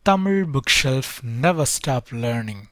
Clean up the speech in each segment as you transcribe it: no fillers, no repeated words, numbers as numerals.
Tamil bookshelf never stop learning.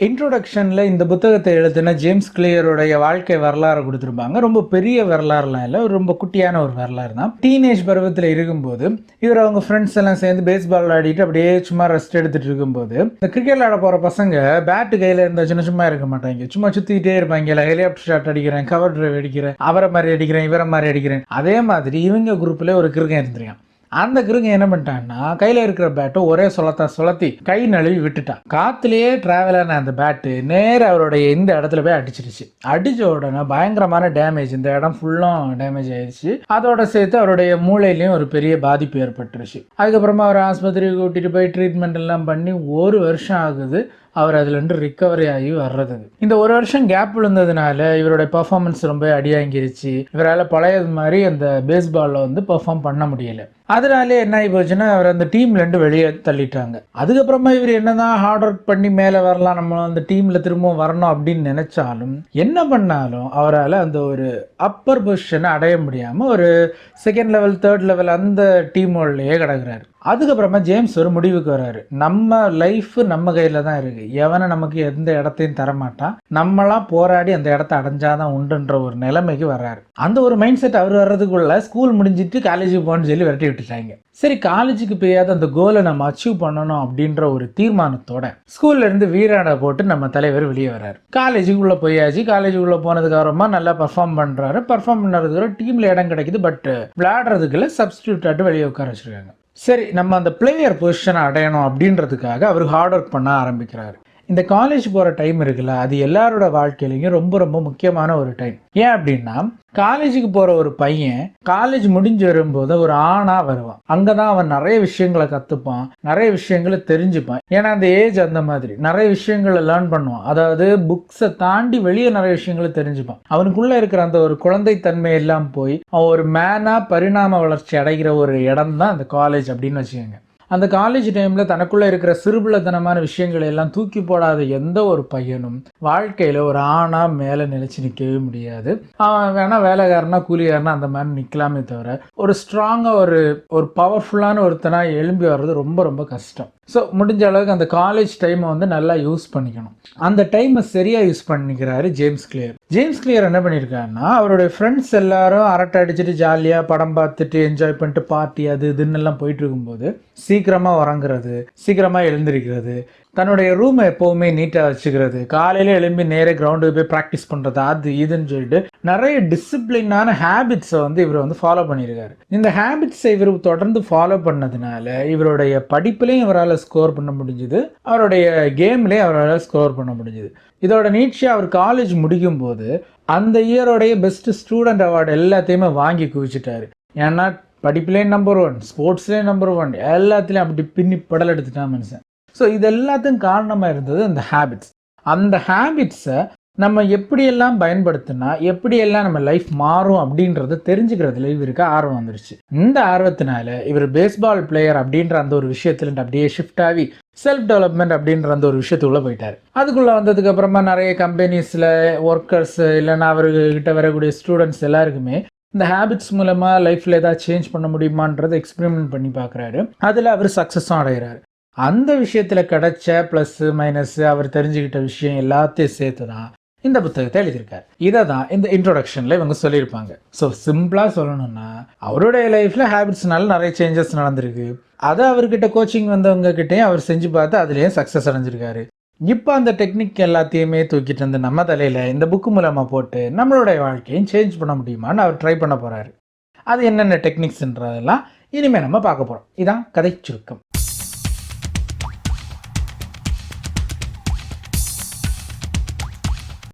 இன்ட்ரோடக்ஷனில் இந்த புத்தகத்தை எழுதின ஜேம்ஸ் கிளியருடைய வாழ்க்கை வரலாறு கொடுத்துருப்பாங்க. ரொம்ப பெரிய வரலாறுலாம் இல்லை, ரொம்ப குட்டியான ஒரு வரலாறு தான். டீனேஜ் பருவத்தில் இருக்கும்போது இவர் அவங்க ஃப்ரெண்ட்ஸ் எல்லாம் சேர்ந்து பேஸ்பால் விளையாடிட்டு அப்படியே சும்மா ரெஸ்ட் எடுத்துகிட்டு இருக்கும்போது இந்த கிரிக்கெட் விளையாட போகிற பசங்க பேட்டு கையில் இருந்துச்சுன்னா சும்மா இருக்க மாட்டாங்க, சும்மா சுற்றிக்கிட்டே இருப்பாங்க. இல்லை ஹெலிகாப்டர் ஷாட் அடிக்கிறேன், கவர் டிரைவ் அடிக்கிறேன், அவரை மாதிரி அடிக்கிறேன், இவரை மாதிரி அடிக்கிறேன். அதே மாதிரி இவங்க குரூப்பில் ஒரு கிரிக்கெட் இருந்துருக்கான். அந்த கிருங்க என்ன பண்ணிட்டான்னா கையில் இருக்கிற பேட்டை ஒரே சுழத்தி கை நழுவி விட்டுட்டான். காத்துலேயே டிராவலான அந்த பேட்டு நேராக அவருடைய இந்த இடத்துல போய் அடிச்சிருச்சு. அடித்த உடனே பயங்கரமான டேமேஜ், இந்த இடம் ஃபுல்லும் டேமேஜ் ஆயிடுச்சு. அதோட சேர்த்து அவருடைய மூளையிலையும் ஒரு பெரிய பாதிப்பு ஏற்பட்டுருச்சு. அதுக்கப்புறமா அவர் ஆஸ்பத்திரிக்கு கூட்டிகிட்டு போய் ட்ரீட்மெண்ட் எல்லாம் பண்ணி 1 வருஷம் ஆகுது அவர் அதுலேருந்து ரிக்கவரி ஆகி வர்றதுக்கு. இந்த 1 வருஷம் கேப் விழுந்ததுனால இவருடைய பர்ஃபார்மன்ஸ் ரொம்ப அடியாங்கிருச்சு. இவரால் பழையது மாதிரி அந்த பேஸ்பாலில் பெர்ஃபார்ம் பண்ண முடியல. அதனாலே என்ன ஆகி போச்சுன்னா அவர் அந்த டீம்லேருந்து வெளியே தள்ளிட்டாங்க. அதுக்கப்புறமா இவர் என்னதான் ஹார்ட் ஒர்க் பண்ணி மேலே வரலாம், நம்ம அந்த டீமில் திரும்பவும் வரணும் அப்படின்னு நினைச்சாலும் என்ன பண்ணாலும் அவரால் அந்த ஒரு அப்பர் பொசிஷனை அடைய முடியாமல் ஒரு செகண்ட் லெவல், தேர்ட் லெவல் அந்த டீமோடலேயே கிடக்குறாரு. அதுக்கப்புறமா ஜேம்ஸ் ஒரு முடிவுக்கு வர்றாரு. நம்ம லைஃப் நம்ம கையில் தான் இருக்குது, எவனை நமக்கு எந்த இடத்தையும் தரமாட்டான், நம்மளாம் போராடி அந்த இடத்த அடைஞ்சாதான் உண்டுன்ற ஒரு நிலைமைக்கு வர்றாரு. அந்த ஒரு மைண்ட் செட் அவர் வர்றதுக்குள்ள ஸ்கூல் முடிஞ்சிட்டு காலேஜுக்கு போகணும்னு சொல்லி விரட்டி விட்டுட்டாங்க. சரி, காலேஜுக்கு போயாத அந்த கோலை நம்ம அச்சீவ் பண்ணணும் அப்படின்ற ஒரு தீர்மானத்தோட ஸ்கூல்ல இருந்து வீராடை போட்டு நம்ம தலைவர் வெளியே வர்றாரு. காலேஜுக்குள்ளே போயாச்சு. காலேஜுக்குள்ளே போனதுக்கு அப்புறமா நல்லா பர்ஃபார்ம் பண்ணுறாரு. பர்ஃபார்ம் பண்ணுறதுக்கு டீமில் இடம் கிடைக்குது. பட் விளையாடுறதுக்குள்ள சப்ஸ்டியூட் ஆட்டு வெளியே உட்கார வச்சுருக்காங்க. சரி, நம்ம அந்த பிளேயர் பொசிஷனை அடையணும் அப்படின்றதுக்காக அவர் ஹார்ட் ஒர்க் பண்ண ஆரம்பிக்கிறாரு. இந்த காலேஜ் போகிற டைம் இருக்குல்ல, அது எல்லாரோட வாழ்க்கையிலையும் ரொம்ப ரொம்ப முக்கியமான ஒரு டைம். ஏன் அப்படின்னா, காலேஜுக்கு போகிற ஒரு பையன் காலேஜ் முடிஞ்சு வரும்போது ஒரு ஆணாக வருவான். அங்கே தான் அவன் நிறைய விஷயங்களை கற்றுப்பான், நிறைய விஷயங்களை தெரிஞ்சுப்பான். ஏன்னா அந்த ஏஜ் அந்த மாதிரி நிறைய விஷயங்களை லேர்ன் பண்ணுவான். அதாவது புக்ஸை தாண்டி வெளியே நிறைய விஷயங்களை தெரிஞ்சுப்பான். அவனுக்குள்ளே இருக்கிற அந்த ஒரு குழந்தைத்தன்மை எல்லாம் போய் அவன் ஒரு மேனாக பரிணாம வளர்ச்சி அடைகிற ஒரு இடம் தான் அந்த காலேஜ் அப்படின்னு வச்சுக்கோங்க. அந்த காலேஜ் டைமில் தனக்குள்ளே இருக்கிற சிறுபிள்ளைத்தனமான விஷயங்களை எல்லாம் தூக்கி போடாத எந்த ஒரு பையனும் வாழ்க்கையில் ஒரு ஆணாக மேலே நிலைச்சு நிற்கவே முடியாது. அவன் வேணால் வேலைக்காரனா கூலிக்காரனா அந்த மாதிரி நிற்கலாமே தவிர ஒரு ஸ்ட்ராங்காக ஒரு பவர்ஃபுல்லான ஒருத்தனாக எழும்பி வர்றது ரொம்ப ரொம்ப கஷ்டம். ஸோ முடிஞ்ச அளவுக்கு அந்த காலேஜ் டைமை நல்லா யூஸ் பண்ணிக்கணும். அந்த டைமை சரியாக யூஸ் பண்ணிக்கிறாரு ஜேம்ஸ் கிளியர். ஜேம்ஸ் கிளியர் என்ன பண்ணியிருக்காருன்னா, அவருடைய ஃப்ரெண்ட்ஸ் எல்லாரும் அரட்டை அடிச்சுட்டு ஜாலியாக படம் பார்த்துட்டு என்ஜாய் பண்ணிட்டு பார்ட்டி அது இதுன்னு எல்லாம் போயிட்டு இருக்கும்போது சீக்கிரமாக உறங்குறது, சீக்கிரமாக எழுந்திருக்கிறது, தன்னுடைய ரூமை எப்போவுமே நீட்டாக வச்சுக்கிறது, காலையில் எழும்பி நேரே கிரவுண்டுக்கு போய் ப்ராக்டிஸ் பண்ணுறது, அது இதுன்னு சொல்லிட்டு நிறைய டிசிப்ளினான ஹேபிட்ஸை இவர் ஃபாலோ பண்ணியிருக்காரு. இந்த ஹேபிட்ஸை இவர் தொடர்ந்து ஃபாலோ பண்ணதுனால இவருடைய படிப்புலேயும் இவரால் ஸ்கோர் பண்ண முடிஞ்சுது, அவருடைய கேம்லேயும் அவரால் ஸ்கோர் பண்ண முடிஞ்சுது. இதோட நீட்சியாக அவர் காலேஜ் முடிக்கும் போது அந்த இயரோடைய பெஸ்ட் ஸ்டூடெண்ட் அவார்டு எல்லாத்தையுமே வாங்கி குவிச்சிட்டாரு. ஏன்னா படிப்புலேயும் நம்பர் 1, ஸ்போர்ட்ஸ்லேயும் நம்பர் 1, எல்லாத்துலேயும் அப்படி பின்னி படல் எடுத்துட்டான் மனுஷன். ஸோ இது எல்லாத்துக்கும் காரணமாக இருந்தது அந்த ஹேபிட்ஸ். அந்த ஹேபிட்ஸை நம்ம எப்படியெல்லாம் பயன்படுத்தினா எப்படியெல்லாம் நம்ம லைஃப் மாறும் அப்படின்றத தெரிஞ்சுக்கிறதுல இவருக்கு ஆர்வம் வந்துருச்சு. இந்த ஆர்வத்தினால இவர் பேஸ்பால் பிளேயர் அப்படின்ற அந்த ஒரு விஷயத்துல அப்படியே ஷிஃப்ட் ஆகி செல்ஃப் டெவலப்மெண்ட் அப்படின்ற அந்த ஒரு விஷயத்துக்குள்ளே போயிட்டார். அதுக்குள்ளே வந்ததுக்கு அப்புறமா நிறைய கம்பெனிஸில் ஒர்க்கர்ஸ் இல்லைன்னா அவர்கிட்ட வரக்கூடிய ஸ்டூடெண்ட்ஸ் எல்லாருக்குமே இந்த ஹேபிட்ஸ் மூலமாக லைஃப்பில் ஏதாவது சேஞ்ச் பண்ண முடியுமான்றதை எக்ஸ்பெரிமெண்ட் பண்ணி பார்க்குறாரு. அதில் அவர் சக்ஸஸும் அடைகிறாரு. அந்த விஷயத்தில் கிடைச்ச ப்ளஸ் மைனஸ் அவர் தெரிஞ்சுக்கிட்ட விஷயம் எல்லாத்தையும் சேர்த்து தான் இந்த புத்தகத்தை எழுதியிருக்காரு. இதை தான் இந்த இன்ட்ரோடக்ஷனில் இவங்க சொல்லியிருப்பாங்க. ஸோ சிம்பிளாக சொல்லணும்னா, அவருடைய லைஃப்பில் ஹேபிட்ஸ்னால நிறைய சேஞ்சஸ் நடந்திருக்கு. அதை அவர்கிட்ட கோச்சிங் வந்தவங்க கிட்டேயும் அவர் செஞ்சு பார்த்து அதுலேயும் சக்ஸஸ் அடைஞ்சிருக்காரு. இப்போ அந்த டெக்னிக் எல்லாத்தையுமே தூக்கிட்டு வந்து நம்ம தலையில் இந்த புக்கு மூலமாக போட்டு நம்மளுடைய வாழ்க்கையும் சேஞ்ச் பண்ண முடியுமான்னு அவர் ட்ரை பண்ண போகிறாரு. அது என்னென்ன டெக்னிக்ஸ்ன்றதெல்லாம் இனிமேல் நம்ம பார்க்க போகிறோம். இதான் கதை சுருக்கம்.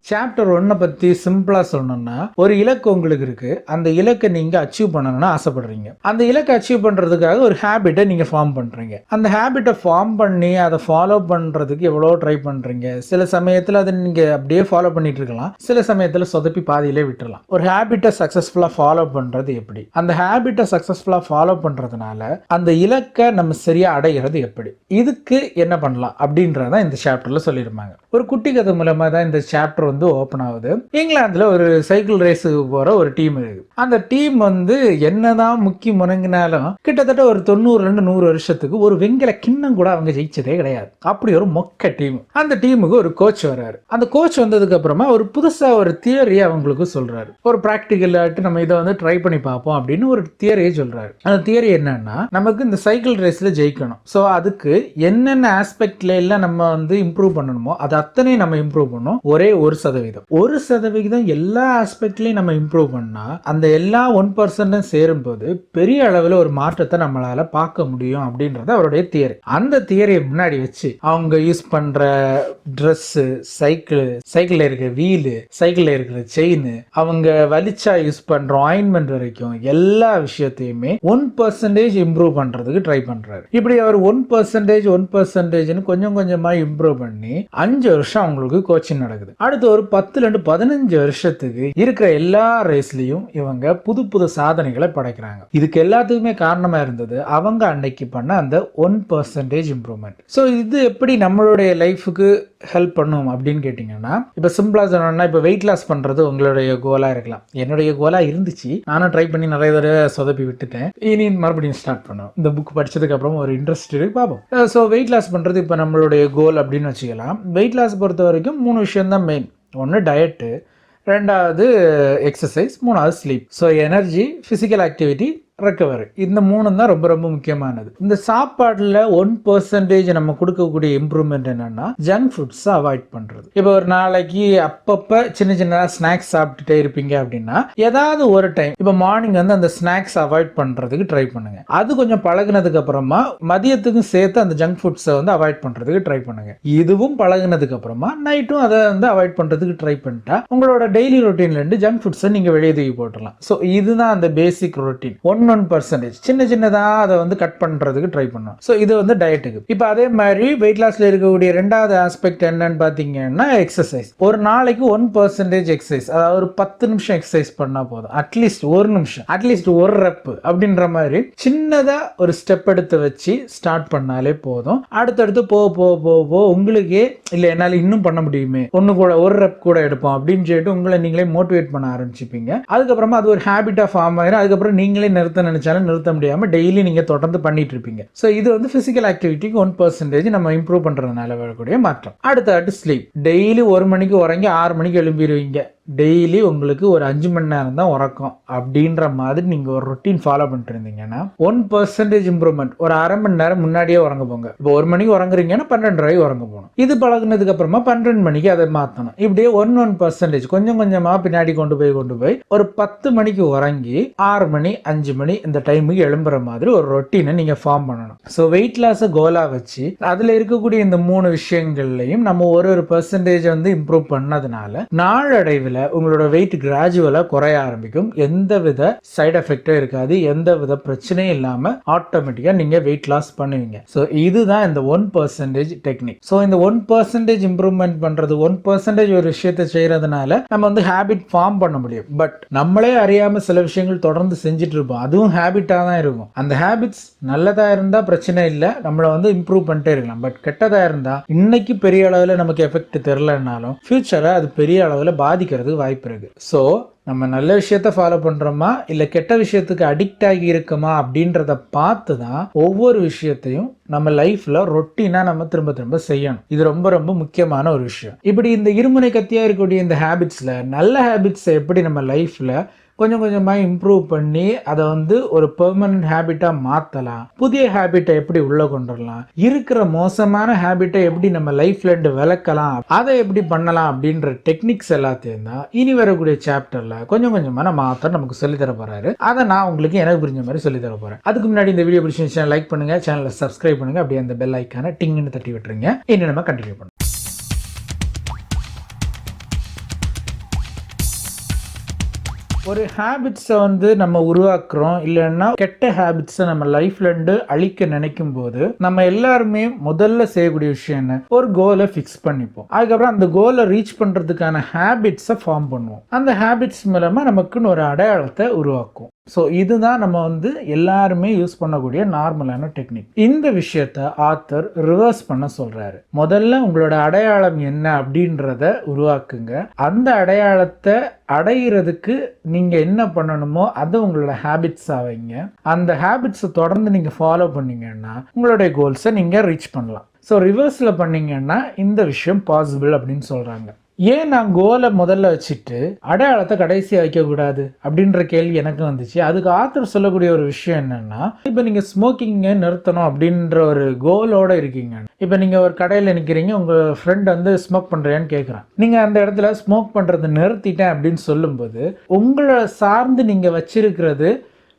சாப்டர் 1 பற்றி சிம்பிளாக சொல்லணும்னா, ஒரு இலக்கு உங்களுக்கு இருக்குது. அந்த இலக்கை நீங்கள் அச்சீவ் பண்ணணும்னு ஆசைப்படுறீங்க. அந்த இலக்கை அச்சீவ் பண்ணுறதுக்காக ஒரு ஹேபிட்டை நீங்கள் ஃபார்ம் பண்ணுறீங்க. அந்த ஹேபிட்டை ஃபார்ம் பண்ணி அதை ஃபாலோ பண்ணுறதுக்கு எவ்வளோ ட்ரை பண்ணுறீங்க. சில சமயத்தில் அதை நீங்கள் அப்படியே ஃபாலோ பண்ணிட்டு இருக்கலாம், சில சமயத்தில் சொதப்பி பாதியிலே விட்டுறலாம். ஒரு ஹேபிட்டை சக்ஸஸ்ஃபுல்லாக ஃபாலோ பண்ணுறது எப்படி, அந்த ஹேபிட்டை சக்ஸஸ்ஃபுல்லாக ஃபாலோ பண்ணுறதுனால அந்த இலக்கை நம்ம சரியாக அடைகிறது எப்படி, இதுக்கு என்ன பண்ணலாம் அப்படின்றதான் இந்த சாப்டரில் சொல்லியிருப்பாங்க. ஒரு குட்டி கதை மூலமாக தான் இந்த சாப்டர் வந்து ஓப்பன் ஆகுது. இங்கிலாந்துல ஒரு சைக்கிள் ரேஸுக்கு போற ஒரு டீம் இருக்கு. அந்த டீம் வந்து என்னதான் முக்கி முணங்கினாலும் கிட்டத்தட்ட ஒரு 90-100 வருஷத்துக்கு ஒரு வெண்கல கிண்ணம் கூட அவங்க ஜெயிச்சதே கிடையாது. அப்படி ஒரு மொக்க டீம். அந்த டீமுக்கு ஒரு கோச் வர்றாரு. அந்த கோச் வந்ததுக்கு அப்புறமா ஒரு புதுசா ஒரு தியரி அவங்களுக்கு சொல்றாரு. ஒரு பிராக்டிக்கல் ஆட்டு நம்ம இதை வந்து ட்ரை பண்ணி பார்ப்போம் அப்படின்னு ஒரு தியரியை சொல்றாரு. அந்த தியரி என்னன்னா, நமக்கு இந்த சைக்கிள் ரேஸ்ல ஜெயிக்கணும். ஸோ அதுக்கு என்னென்ன ஆஸ்பெக்ட்ல எல்லாம் நம்ம வந்து இம்ப்ரூவ் பண்ணணுமோ அது அத்தனையும் நம்ம இம்ப்ரூவ் பண்ணணும். ஒரே 1% எல்லா ஆஸ்பெக்ட்லயும் நம்ம இம்ப்ரூவ் பண்ணா அந்த எல்லா 1% சேரும்போது பெரிய அளவில் ஒரு மாற்றத்தை நம்மளால பார்க்க முடியும் அப்படின்றது அவருடைய தியரி. அந்த தியரியை முன்னாடி வச்சு அவங்க யூஸ் பண்ற ட்ரெஸ், சைக்கிள் இருக்கிற வீலு, சைக்கிள் இருக்கிற செயின், அவங்க வலிச்சா யூஸ் பண்ற ஆயின்மெண்ட் வரைக்கும் எல்லா விஷயத்தையுமே 1% இம்ப்ரூவ் பண்றதுக்கு ட்ரை பண்றாரு. இப்படி அவர் 1% கொஞ்சம் கொஞ்சமா இம்ப்ரூவ் பண்ணி 5 வருஷம் அவங்களுக்கு கோச்சிங் நடக்குது. அடுத்து ஒரு 10-15 வருஷத்துக்கு இருக்கிற எல்லா ரேஸ்லயும் இவங்க புது புது சாதனைகளை படைக்கிறாங்க. இதுக்கு எல்லாத்துக்குமே காரணமா இருந்தது அவங்க அன்னைக்கு பண்ண அந்த 1% இம்ப்ரூவ்மெண்ட். ஸோ இது எப்படி நம்மளுடைய லைஃபுக்கு ஹெல்ப் பண்ணும் அப்படின்னு கேட்டீங்கன்னா, இப்போ சிம்பிளா சொன்னோம்னா, இப்போ வெயிட் லாஸ் பண்றது உங்களுடைய கோலா இருக்கலாம். என்னுடைய கோலா இருந்துச்சு, நானும் ட்ரை பண்ணி நிறைய தடவை சொதப்பி விட்டுட்டேன். இனி மறுபடியும் ஸ்டார்ட் பண்ணுவோம். இந்த புக் படிச்சதுக்கு அப்புறம் ஒரு இன்ட்ரெஸ்ட் இருக்கு, பார்ப்போம். ஸோ வெயிட் லாஸ் பண்றது இப்போ நம்மளுடைய கோல் அப்படின்னு வச்சுக்கலாம். வெயிட் லாஸ் பொறுத்த வரைக்கும் 3 விஷயம் தான் மெயின். ஒன்று டயட்டு, ரெண்டாவது எக்ஸசைஸ், மூணாவது sleep. So energy, physical activity, recovery. இந்த 3 தான் ரொம்ப ரொம்ப முக்கியமானது. இந்த சாப்பாடுல 1% நம்ம கொடுக்கக்கூடிய இம்ப்ரூவ்மெண்ட் என்னன்னா, ஜங்க் ஃபுட்ஸ் அவாய்ட் பண்றது. இப்போ ஒரு நாளைக்கு அப்பப்ப சின்ன சின்ன ஸ்நாக்ஸ் சாப்பிட்டுட்டே இருப்பீங்க அப்படின்னா, ஏதாவது ஒரு டைம் இப்போ மார்னிங் வந்து அந்த ஸ்நாக்ஸ் அவாய்ட் பண்றதுக்கு ட்ரை பண்ணுங்க. அது கொஞ்சம் பழகுனதுக்கு அப்புறமா மதியத்துக்கும் சேர்த்து அந்த ஜங்க் ஃபுட்ஸை வந்து அவாய்ட் பண்றதுக்கு ட்ரை பண்ணுங்க. இதுவும் பழகுனதுக்கு அப்புறமா நைட்டும் அதை வந்து அவாய்ட் பண்றதுக்கு ட்ரை பண்ணிட்டா உங்களோட டெய்லி ரொட்டீன்ல இருந்து ஜங்க் ஃபுட்ஸை நீங்க வெளியே தூக்கி போட்டுடலாம். ஸோ இதுதான் அந்த பேசிக் ரொட்டீன். 1% சின்ன சின்னதாக அதை வந்து கட் பண்ணுறதுக்கு ட்ரை பண்ணணும். ஸோ இது வந்து டயட்டுக்கு. இப்போ அதே மாதிரி வெயிட் லாஸில் இருக்கக்கூடிய ரெண்டாவது ஆஸ்பெக்ட் என்னன்னு பார்த்தீங்கன்னா எக்ஸசைஸ். ஒரு நாளைக்கு 1% எக்ஸசைஸ், அதாவது ஒரு 10 நிமிஷம் எக்ஸசைஸ் பண்ணால் போதும். அட்லீஸ்ட் 1 நிமிஷம், அட்லீஸ்ட் 1 ரெப் அப்படின்ற மாதிரி சின்னதாக ஒரு ஸ்டெப் எடுத்து வச்சு ஸ்டார்ட் பண்ணாலே போதும். அடுத்தடுத்து போக உங்களுக்கே இல்லை என்னால் இன்னும் பண்ண முடியுமே, ஒரு ரெப் கூட எடுப்போம் அப்படின்னு சொல்லிட்டு உங்களை நீங்களே மோட்டிவேட் பண்ண ஆரம்பிச்சுப்பீங்க. அதுக்கப்புறமா அது ஒரு ஹேபிட்டாக ஃபார்ம் ஆயிரும். அதுக்கப்புறம் நீங்களே நிறுத்த நினைச்சாலும் நிறுத்த முடியாம டெய்லி நீங்க தொடர்ந்து பண்ணிட்டு இருப்பீங்க. சோ இது வந்து பிசிக்கல் ஆக்டிவிட்டிக்கு 1% நம்ம இம்ப்ரூவ் பண்றதுனால வரக்கூடிய மாற்றம். அடுத்து ஸ்லீப். டெய்லி 1 மணிக்கு உறங்கி 6 மணிக்கு எழும்பிடுவீங்க. டெய்லி உங்களுக்கு ஒரு 5 மணி நேரம் தான் உறக்கம் அப்படின்ற மாதிரி நீங்க ஒரு ரொட்டீன் ஃபாலோ பண்ணிட்டு இருந்தீங்கன்னா 1% இம்ப்ரூவ்மெண்ட். ஒரு அரை மணி நேரம் முன்னாடியே உறங்க போங்க. இப்போ 1 மணிக்கு உறங்குறீங்கன்னா 12:30 உறங்க போகணும். இது பழகுனதுக்கு அப்புறமா 12 மணிக்கு அதை மாற்றணும். இப்படியே 1% கொஞ்சம் கொஞ்சமா பின்னாடி கொண்டு போய் ஒரு 10 மணிக்கு உறங்கி 6 மணி 5 மணி இந்த டைமுக்கு எழும்புற மாதிரி ஒரு ரொட்டீனை நீங்க ஃபார்ம் பண்ணணும். ஸோ வெயிட் லாஸை கோலா வச்சு அதுல இருக்கக்கூடிய இந்த 3 விஷயங்கள்லையும் நம்ம ஒரு பெர்சன்டேஜ் வந்து இம்ப்ரூவ் பண்ணதுனால நாளடைவில் உங்களோட வெயிட் கிராஜுவலா குறைய ஆரம்பிக்கும். எந்தவித சைடு எஃபெக்டும் இருக்காது. எந்தவித பிரச்சனையும் இல்லாம ஆட்டோமேட்டிக்கா நீங்க வெயிட் லாஸ் பண்ணுவீங்க. ஸோ இதுதான் இந்த 1% டெக்னிக். ஸோ இந்த 1% இம்ப்ரூவ்மெண்ட் பண்றது, 1% ஒரு விஷயத்தை செய்யறதுனால நம்ம வந்து ஹேபிட் ஃபார்ம் பண்ண முடியும். பட் நம்மளே அறியாம சில விஷயங்கள் தொடர்ந்து செஞ்சுட்டு இருப்போம். அதுவும் ஹேபிட்டா தான் இருக்கும். அந்த ஹேபிட்ஸ் நல்லதா இருந்தா பிரச்சனை இல்லை, நம்மளை வந்து இம்ப்ரூவ் பண்ணிட்டே இருக்கலாம். பட் கெட்டதா இருந்தா இன்னைக்கு பெரிய அளவுல நமக்கு எஃபெக்ட் தெரியலனாலும் ஃபியூச்சரை அது பெரிய அளவுல பாதிக்கிறது வாய்ப்பு இருக்கு. ஸோ நம்ம நல்ல விஷயத்த ஃபாலோ பண்றோமா இல்ல கெட்ட விஷயத்துக்கு அடிக்ட் ஆகி இருக்கோமா அப்படின்றத பார்த்து தான் ஒவ்வொரு விஷயத்தையும் நம்ம லைஃப்ல ரொட்டீனா நம்ம திரும்ப திரும்ப செய்யணும். இது ரொம்ப ரொம்ப முக்கியமான ஒரு விஷயம். இப்படி இந்த இருமுனை கத்தியா இருக்கக்கூடிய இந்த ஹேபிட்ஸ்ல நல்ல ஹேபிட்ஸை எப்படி நம்ம லைஃப்ல கொஞ்சம் கொஞ்சமாக இம்ப்ரூவ் பண்ணி அதை வந்து ஒரு பெர்மனன்ட் ஹேபிட்டாக மாற்றலாம், புதிய ஹேபிட்டை எப்படி உள்ள கொண்டு வரலாம், இருக்கிற மோசமான ஹேபிட்டை எப்படி நம்ம லைஃப்ல இருந்து விளக்கலாம், அதை எப்படி பண்ணலாம் அப்படின்ற டெக்னிக்ஸ் எல்லாத்தையும் தான் இனி வரக்கூடிய சாப்டர்ல கொஞ்சம் கொஞ்சமாக நம்ம ஆத்தர் நமக்கு சொல்லித்தர போறாரு. அதை நான் உங்களுக்கு எனக்கு புரிஞ்ச மாதிரி சொல்லித்தர போறேன். அதுக்கு முன்னாடி இந்த வீடியோ பிடிச்சிருந்துச்சுன்னா லைக் பண்ணுங்க, சேனலை சப்ஸ்கிரைப் பண்ணுங்க, அப்படியே அந்த பெல் ஐக்கான டிங்னு தட்டி விட்டுருங்க. இனி நம்ம கண்டினியூ பண்ணுவோம். ஒரு ஹேபிட்ஸை வந்து நம்ம உருவாக்குறோம் இல்லைன்னா கெட்ட ஹேபிட்ஸை நம்ம லைஃப்ல இருந்து அழிக்க நினைக்கும் போது நம்ம எல்லாருமே முதல்ல செய்யக்கூடிய விஷயம் என்ன, ஒரு கோலை ஃபிக்ஸ் பண்ணிப்போம். அதுக்கப்புறம் அந்த கோலை ரீச் பண்றதுக்கான ஹேபிட்ஸை ஃபார்ம் பண்ணுவோம். அந்த ஹேபிட்ஸ் மூலமா நமக்குன்னு ஒரு அடையாளத்தை உருவாக்கும். ஸோ இதுதான் நம்ம வந்து எல்லாருமே யூஸ் பண்ணக்கூடிய நார்மலான டெக்னிக். இந்த விஷயத்த ஆத்தர் ரிவர்ஸ் பண்ண சொல்றாரு. முதல்ல உங்களோட அடையாளம் என்ன அப்படின்றத உருவாக்குங்க. அந்த அடையாளத்தை அடையிறதுக்கு நீங்க என்ன பண்ணணுமோ அதை உங்களோட ஹேபிட்ஸ் ஆவீங்க. அந்த ஹேபிட்ஸை தொடர்ந்து நீங்க ஃபாலோ பண்ணீங்கன்னா உங்களுடைய கோல்ஸை நீங்க ரீச் பண்ணலாம். ஸோ ரிவர்ஸில் பண்ணீங்கன்னா இந்த விஷயம் பாசிபிள் அப்படின்னு சொல்றாங்க. ஏன் நான் கோலை முதல்ல வச்சுட்டு அடையாளத்தை கடைசியாக வைக்கக்கூடாது அப்படின்ற கேள்வி எனக்கு வந்துச்சு. அதுக்கு ஆத்தர் சொல்லக்கூடிய ஒரு விஷயம் என்னன்னா, இப்போ நீங்கள் ஸ்மோக்கிங்கை நிறுத்தணும் அப்படின்ற ஒரு கோலோட இருக்கீங்க. இப்போ நீங்கள் ஒரு கடையில் நிற்கிறீங்க, உங்கள் ஃப்ரெண்ட் வந்து ஸ்மோக் பண்ணுறேன்னு கேட்குறான். நீங்கள் அந்த இடத்துல ஸ்மோக் பண்ணுறது நிறுத்திட்டேன் அப்படின்னு சொல்லும்போது உங்களை சார்ந்து நீங்கள் வச்சிருக்கிறது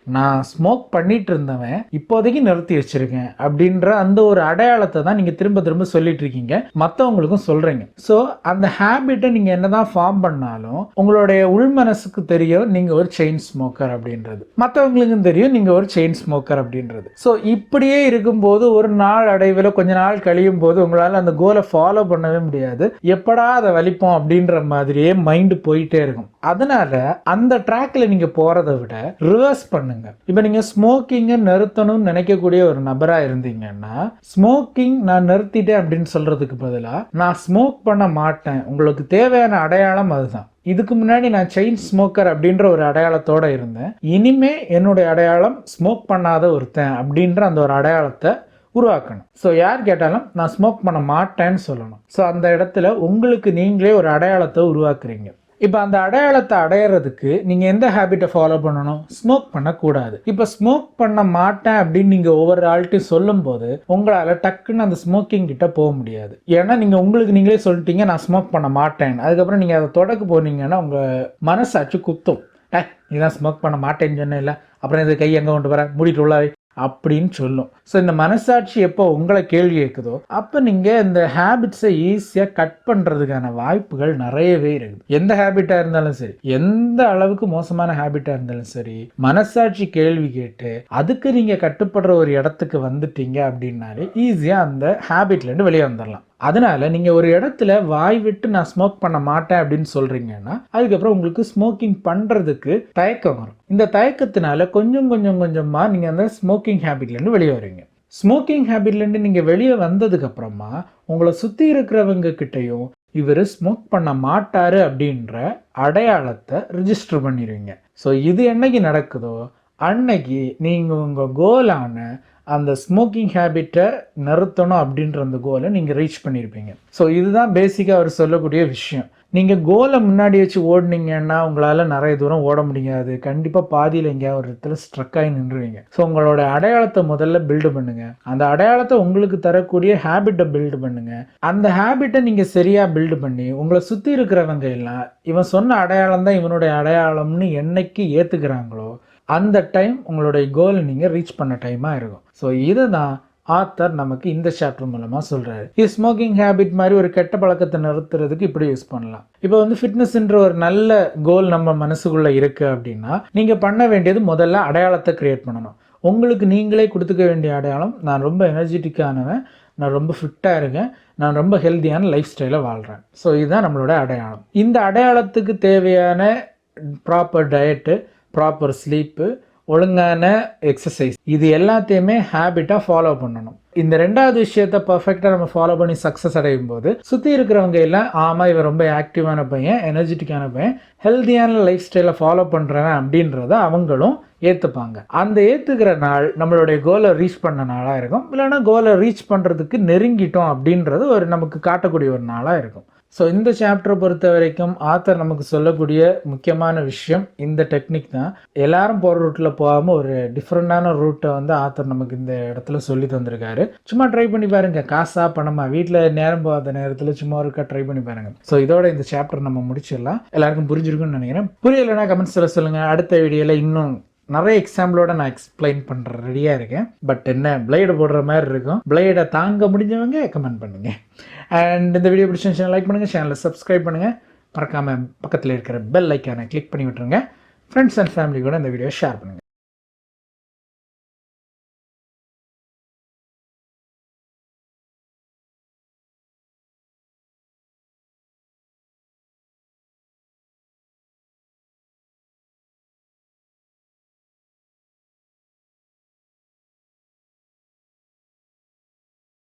நான் ஸ்மோக் பண்ணிட்டு இருந்தவன் இப்போதைக்கு நிறுத்தி வச்சிருக்கேன் அப்படின்ற அந்த ஒரு அடையாளத்தை தான் நீங்கள் திரும்ப திரும்ப சொல்லிட்டு இருக்கீங்க, மற்றவங்களுக்கும் சொல்கிறீங்க. ஸோ அந்த ஹேபிட்டை நீங்கள் என்னதான் ஃபார்ம் பண்ணாலும் உங்களுடைய உள்மனசுக்கு தெரியும் நீங்கள் ஒரு செயின் ஸ்மோக்கர் அப்படின்றது, மற்றவங்களுக்கும் தெரியும் நீங்கள் ஒரு செயின் ஸ்மோக்கர் அப்படின்றது. ஸோ இப்படியே இருக்கும்போது ஒரு நாள் அடைவில் கொஞ்ச நாள் கழியும் போது உங்களால் அந்த கோலை ஃபாலோ பண்ணவே முடியாது. எப்படா அதை வலிப்போம் அப்படின்ற மாதிரியே மைண்டு போயிட்டே இருக்கும். அதனால அந்த ட்ராக்ல நீங்கள் போகிறத விட ரிவர்ஸ் பண்ணுங்க. இப்போ நீங்க ஸ்மோக்கிங்கை நிறுத்தணும்னு நினைக்கக்கூடிய ஒரு நபரா இருந்தீங்கன்னா, ஸ்மோக்கிங் நான் நிறுத்திட்டேன் அப்படின்னு சொல்றதுக்கு பதிலா நான் ஸ்மோக் பண்ண மாட்டேன், உங்களுக்கு தேவையான அடையாளம் அதுதான். இதுக்கு முன்னாடி நான் செயின் ஸ்மோக்கர் அப்படின்ற ஒரு அடையாளத்தோட இருந்தேன், இனிமே என்னுடைய அடையாளம் ஸ்மோக் பண்ணாத ஒருத்தன் அப்படின்ற அந்த ஒரு அடையாளத்தை உருவாக்கணும். ஸோ யார் கேட்டாலும் நான் ஸ்மோக் பண்ண மாட்டேன்னு சொல்லணும். ஸோ அந்த இடத்துல உங்களுக்கு நீங்களே ஒரு அடையாளத்தை உருவாக்குறீங்க. இப்போ அந்த அடையாளத்தை அடையிறதுக்கு நீங்கள் எந்த ஹேபிட்டை ஃபாலோ பண்ணணும்? ஸ்மோக் பண்ணக்கூடாது. இப்போ ஸ்மோக் பண்ண மாட்டேன் அப்படின்னு நீங்கள் ஒவ்வொரு ஆள்கிட்டையும் சொல்லும்போது உங்களால் டக்குன்னு அந்த ஸ்மோக்கிங் கிட்ட போக முடியாது. ஏன்னா நீங்கள் உங்களுக்கு நீங்களே சொல்லிட்டீங்க நான் ஸ்மோக் பண்ண மாட்டேன். அதுக்கப்புறம் நீங்கள் அதை தொடக்க போனீங்கன்னா உங்கள் மனசாட்சி குத்தும். நீதான் ஸ்மோக் பண்ண மாட்டேன்னு சொன்னேன் இல்லை, அப்புறம் இந்த கை எங்கே கொண்டு வர மூடிட்டு உள்ளாவே அப்படின்னு சொல்லும். ஸோ இந்த மனசாட்சி எப்போ உங்களை கேள்வி கேட்குதோ அப்போ நீங்கள் இந்த ஹேபிட்ஸை ஈஸியாக கட் பண்ணுறதுக்கான வாய்ப்புகள் நிறையவே இருக்குது. எந்த ஹேபிட்டாக இருந்தாலும் சரி, எந்த அளவுக்கு மோசமான ஹேபிட்டாக இருந்தாலும் சரி, மனசாட்சி கேள்வி கேட்டு அதுக்கு நீங்கள் கட்டுப்படுற ஒரு இடத்துக்கு வந்துட்டீங்க அப்படின்னாலே ஈஸியாக அந்த ஹேபிட்லேருந்து வெளியே வந்துடலாம். அதனால நீங்கள் ஒரு இடத்துல வாய் விட்டு நான் ஸ்மோக் பண்ண மாட்டேன் அப்படின்னு சொல்கிறீங்கன்னா அதுக்கப்புறம் உங்களுக்கு ஸ்மோக்கிங் பண்ணுறதுக்கு தயக்கம் வரும். இந்த தயக்கத்தினால கொஞ்சம் கொஞ்சமாக நீங்கள் அந்த ஸ்மோக்கிங் ஹேபிட்லேருந்து வெளியே வருவீங்க. ஸ்மோக்கிங் ஹேபிட்லேருந்து நீங்கள் வெளியே வந்ததுக்கப்புறமா உங்களை சுற்றி இருக்கிறவங்க கிட்டையும் இவர் ஸ்மோக் பண்ண மாட்டார் அப்படின்ற அடையாளத்தை ரிஜிஸ்டர் பண்ணிடுவீங்க. ஸோ இது என்னைக்கு நடக்குதோ அன்னைக்கு நீங்கள் உங்கள் கோலான அந்த ஸ்மோக்கிங் ஹேபிட்டை நிறுத்தணும் அப்படின்ற அந்த கோலை நீங்கள் ரீச் பண்ணியிருப்பீங்க. ஸோ இதுதான் பேசிக்காக அவர் சொல்லக்கூடிய விஷயம். நீங்கள் கோலை முன்னாடி வச்சு ஓடினீங்கன்னா உங்களால் நிறைய தூரம் ஓட முடியாது. கண்டிப்பாக பாதியில் எங்கேயா ஒரு இடத்துல ஸ்ட்ரக் ஆகி நின்றுவீங்க. ஸோ உங்களோட அடையாளத்தை முதல்ல பில்டு பண்ணுங்கள். அந்த அடையாளத்தை உங்களுக்கு தரக்கூடிய ஹேபிட்டை பில்டு பண்ணுங்கள். அந்த ஹேபிட்டை நீங்கள் சரியாக பில்டு பண்ணி உங்களை சுற்றி இருக்கிறவங்க எல்லாம் இவன் சொன்ன அடையாளம் தான் இவனுடைய அடையாளம்னு என்னைக்கு ஏற்றுக்கிறாங்களோ அந்த டைம் உங்களுடைய கோலை நீங்கள் ரீச் பண்ண டைமாக இருக்கும். ஸோ இதை தான் ஆத்தர் நமக்கு இந்த சாப்டர் மூலமாக சொல்கிறாரு. ஸ்மோக்கிங் ஹேபிட் மாதிரி ஒரு கெட்ட பழக்கத்தை நிறுத்துறதுக்கு இப்படி யூஸ் பண்ணலாம். இப்போ வந்து ஃபிட்னஸ்ன்ற ஒரு நல்ல கோல் நம்ம மனசுக்குள்ளே இருக்குது அப்படின்னா நீங்கள் பண்ண வேண்டியது முதல்ல அடையாளத்தை க்ரியேட் பண்ணணும். உங்களுக்கு நீங்களே கொடுத்துக்க வேண்டிய அடையாளம், நான் ரொம்ப எனர்ஜெட்டிக்கானவன், நான் ரொம்ப ஃபிட்டாக இருக்கேன், நான் ரொம்ப ஹெல்த்தியான லைஃப் ஸ்டைலை வாழ்கிறேன். ஸோ இதுதான் நம்மளோட அடையாளம். இந்த அடையாளத்துக்கு தேவையான ப்ராப்பர் டயட்டு, ப்ராப்பர் ஸ்லீப்பு, ஒழுங்கான எக்ஸசைஸ், இது எல்லாத்தையுமே ஹேபிட்டாக ஃபாலோ பண்ணணும். இந்த ரெண்டாவது விஷயத்த பர்ஃபெக்டாக நம்ம ஃபாலோ பண்ணி சக்ஸஸ் அடையும் போது சுற்றி இருக்கிறவங்க எல்லாம் ஆமாம் இவன் ரொம்ப ஆக்டிவான பையன், எனர்ஜெட்டிக்கான பையன், ஹெல்த்தியான லைஃப் ஸ்டைலை ஃபாலோ பண்ணுறவன் அப்படின்றத அவங்களும் ஏற்றுப்பாங்க. அந்த ஏற்றுக்கிற நாள் நம்மளுடைய கோலை ரீச் பண்ண நாளாக இருக்கும். இல்லைன்னா கோலை ரீச் பண்ணுறதுக்கு நெருங்கிட்டோம் அப்படின்றது ஒரு நமக்கு காட்டக்கூடிய ஒரு நாளாக இருக்கும். ஸோ இந்த சாப்டரை பொறுத்த வரைக்கும் ஆத்தர் நமக்கு சொல்லக்கூடிய முக்கியமான விஷயம் இந்த டெக்னிக் தான். எல்லாரும் போகிற ரூட்டில் போகாமல் ஒரு டிஃப்ரெண்டான ரூட்டை வந்து ஆத்தர் நமக்கு இந்த இடத்துல சொல்லி தந்திருக்காரு. சும்மா ட்ரை பண்ணி பாருங்கள், காசா பணமா, வீட்டில் நேரம் போகாத நேரத்தில் சும்மா ஒருக்கா ட்ரை பண்ணி பாருங்கள். ஸோ இதோட இந்த சாப்டர் நம்ம முடிச்சிடலாம். எல்லாருக்கும் புரிஞ்சிருக்குன்னு நினைக்கிறேன். புரியலைன்னா கமெண்ட்ஸில் சொல்லுங்கள். அடுத்த வீடியோவில் இன்னும் நிறைய எக்ஸாம்பிளோட நான் எக்ஸ்பிளைன் பண்ணுற ரெடியாக இருக்கேன். பட் என்ன பிளேடு போடுற மாதிரி இருக்கும், பிளேடை தாங்க முடிஞ்சவங்க கமெண்ட் பண்ணுங்கள். அண்ட் இந்த வீடியோ பிடிச்சிருந்துச்சுன்னா லைக் பண்ணுங்கள், சேனலை சப்ஸ்கிரைப் பண்ணுங்கள், மறக்காமல் பக்கத்தில் இருக்கிற பெல் ஐக்கானை கிளிக் பண்ணி விட்டுருங்க. ஃப்ரெண்ட்ஸ் அண்ட் ஃபேமிலி கூட இந்த வீடியோ ஷேர் பண்ணுங்கள்.